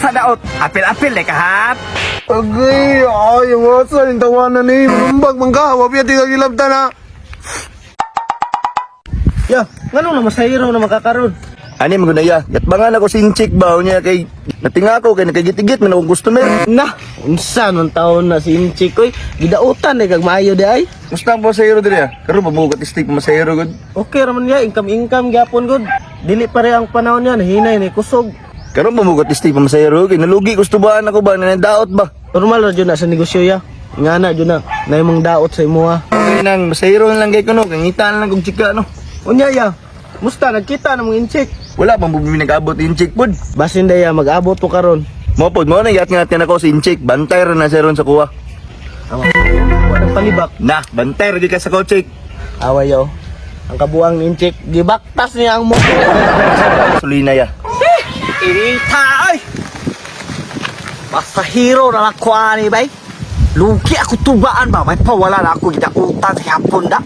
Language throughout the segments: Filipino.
sa daot. Apil-apil ka hap. Agay, ay, yung asa, yung tawanan ni, manumbag man ka, wapya di ka gilabtan ha. Ya, ngano na masahiro na makakaroon? Ani magunaya, yatbangan ako sinchik ba niya kay natinga ako kay nakagitigit man akong customer. Na, unsa man taon na si Inchik koy, gidautan kag maayo di ay. Musta ang pasahero diri ah? Karon mabugat istig pasahero gud. Okay raman ya, income gyapon gud. Dili pare ang panahon niya, hinay ni kusog. Karon mabugat istig pasahero kay nalugi gustubaan ako ba nanadaot ba? Normal ra jud na sa negosyo ya. Ngana jud na, naimong daot sa imuha. Okay nang pasahero lang kay kuno, kay ngita lang kog chika no. Unya ya, musta nagkita na mong Inchik? Wala pang bumi nag-abot inchik pod. Basin daya mag-abot po karon. Mo pod mo na yat natin ako si inchik, bantay ra na siya ron sa kuha. Walang palibak. Na, bantay ra di ka sa coachik. Away yo. Ang kabuang ni Inchik, gibaktas niya ang motor. Sulina ya. Irita ay. Basta hero na nakuha ni bay. Lugi ako tubaan ba? May pawala na ako gidautan sa hapon da.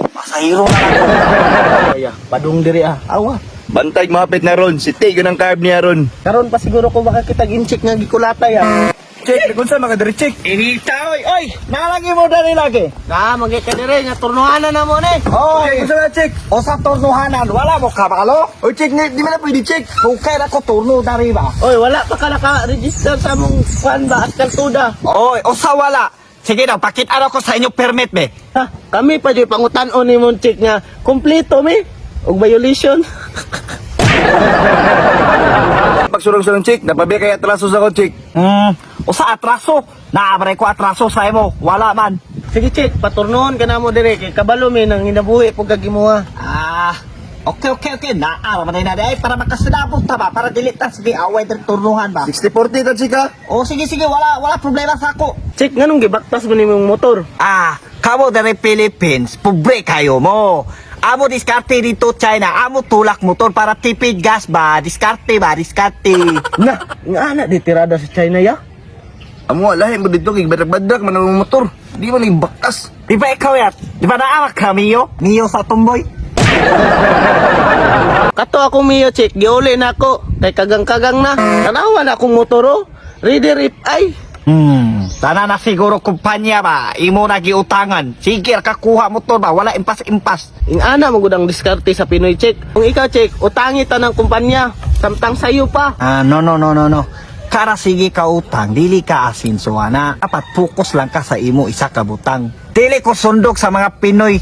Basta hero na nakuha. Aya, padung diri ah. Awa. Bantay mapit na ron, si Tig ang carb niya ron. Karon pa siguro ko baka kitag Inchik nga gikulatay ah. Check, lagun sa mga diri check. Irita oy. Nalagi mo dali lagi. Na, magi ka dire nga turnuhanan na mo ni. Oy. Check, na check. O sa turnuhanan, wala mo kabalo? O check, di man na pwede check. Kukay na ko turno dari ba? Oy, wala pa ka naka-register sa mong kwan ba at kaltuda. Oy, o sa wala. Sige daw, pakit-araw ko sa inyo permit be. Ha, kami pa di pangutan-on ni mong check nga kompleto mi. Og violation. Pagsurong-surong check, napabi kay atraso sa ko check. O sa atraso. Naabray ko atraso sa imo. Wala man. Sige check, paturnoon ka na mo dire kay kabalo mi nang hinabuhi pug kagimuha. Okay. Naara man na ay para makasinabot ta ba? Para dilitan sige away din turnuhan ba? 60-40 ta check ha. O sige, wala problema sa ako. Check nganong gibaktas mo ni mong motor? Kamo dari Philippines, pobre kayo mo. Amo diskarte dito China, amo tulak motor para tipid gas ba? Diskarte. Na, nga ana di tirada sa China ya. Amo lahi mo dito kay badak-badak man ang motor. Di man ibaktas. Di ba ikaw yat? Di ba naamak ka, Mio? Mio sa tumboy? Kato ako miyo check, giuli na ako. Kay kagang-kagang na. Tanawa na akong motoro. Ready rip ay. Sana na siguro kumpanya ba? Imo na giutangan. Sige, kakuha motor ba? Wala impas-impas. Ing ana mo gudang diskarte sa Pinoy check. Kung ikaw check, utangi ta ng kumpanya. Samtang sayo pa. No. Kara sige ka utang, dili ka asinsuana. Dapat focus lang ka sa imo isa ka butang. Dili ko sundok sa mga Pinoy.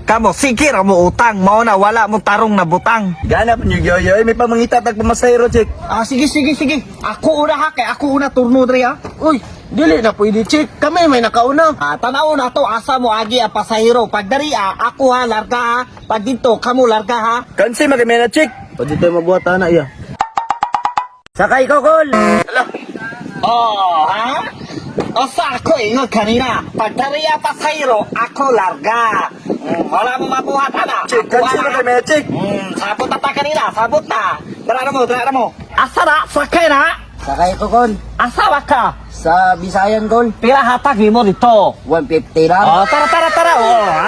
Kamo, sige ra mo utang. Mao na wala mo tarong na butang. Gana pa niyo yoy, may pamangitatag pamasahero check. Sige. Ako una ha, kay ako una turno dre ha. Uy, dili na pwede check. Kami may nakauna. Tanaw na to, asa mo agi ang pasahero. Pag dari ako ha, larga ha. Pag dito, kamo larga ha. Kansi magay na check. Pwede tayo mabuhat na iya. Sakay ko, Kol. Ha? O sa ako ingot kanina. Pag dari pasahero, ako larga. Wala mo mabuhat na. Check, kansi magay na check. Sabot na ta kanina, sabot na. Dara mo. Asa na, sakay na. Sakay ko, Kol. Asa ba ka? Sa Bisayan, Kol. Pila hatag mo dito? 150 lang. Tara.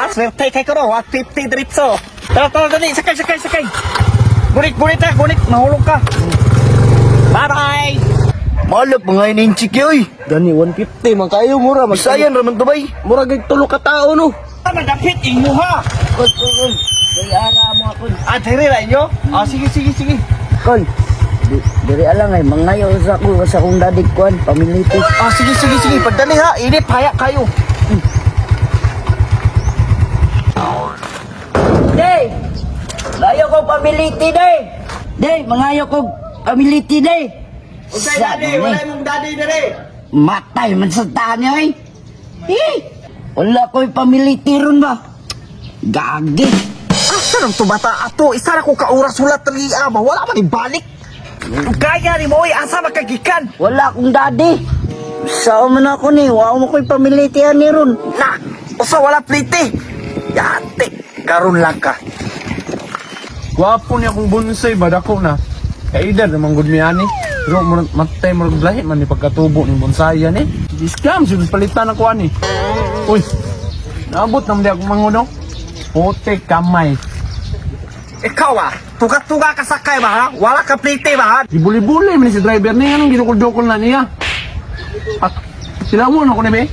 Swerte kay ko no, 150 diretso. Tara, dali, sakay. Gunit, mahulog ka. Bye-bye. Malap mga ininchik yoy. Gani, 150. Man kayo, mura. Bisayan raman to bay. Mura gay tulo ka tao, no? Madapit inyo ha. Kol. Dili ara mo ako. Dire ra inyo? Sige. Kol. Diri alang ay mangayo sa ko sa kong dadig kuan, pamiliti. Sige. Pagdali ha, inip haya kayo. Day! Layo ko pamiliti, day! Day, mangayo ko pamiliti, day! Wala mong daddy dire. Matay man sa tanyo, eh! Wala ko'y pamiliti ron ba? Gagi! Asa nang tumata ato? Isa na ko kauras sulat riya ba? Wala man ibalik. Kaya ni mo, asa makagikan? Wala akong daddy! Saan man ako ni? Wala mo ko'y pamilitihan ni ron. Na, usa wala plite. Yate, karon lang ka. Gwapo niya kung bonsai ba dako na. Kaider naman gud mi ani. Pero matay mo lahi man ni pagkatubo ni bonsai yan eh. Scam sud palitan ako ani. Uy. Naabot naman di ako manguno. Putik kamay. Ikaw ah, tuga-tuga ka sakay ba ha? Wala ka plite ba ha? Ibuli-buli man si driver niya, anong ginukul-dukul na niya? At sila mo na ko ni be?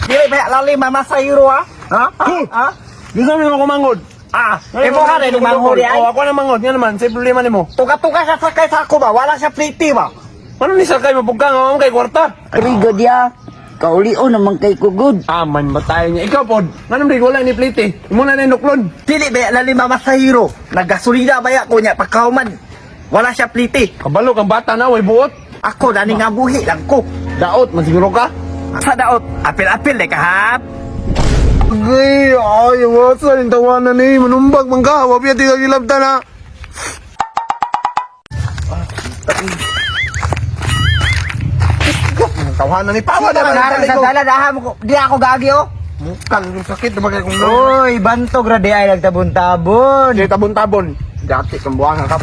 Dili ba lalim mama sa iro ha? Ha? Ha? Ha? Gusto mo ako mangod? Ah, imo ha rin manghuli ay. Oh, ako na mangod, nga naman, sa problema nimo. Tuga-tuga ka sakay sa ako ba? Wala siya plite ba? Ano ni sakay mapugka nga kay kwarta? Rigo dia. Kaulio naman kay kugod. Aman matay niya. Ikaw pod, nganong di wala ni plite? Imo na nuklon. Dili ba lalim mama sa iro? Nagasolida ba ya ko niya pagkauman? Wala siya plite. Kabalo kang bata na, way buot. Ako dani nga buhi lang ko. Daot, man siguro ka? Sa daot, apil-apil de kahap. Gay, ay, wasa, yung tawanan ni, manumbag, mangga, wapya, tiga gilabta na. Tawanan ni Pawa, Sino dapat ka sa dala daha mo di ako gagi oh. Mukan, yung sakit, naman kong Oy, bantog ra di ay nagtabon-tabon. Di tabon-tabon. Dati kang buwangan kap.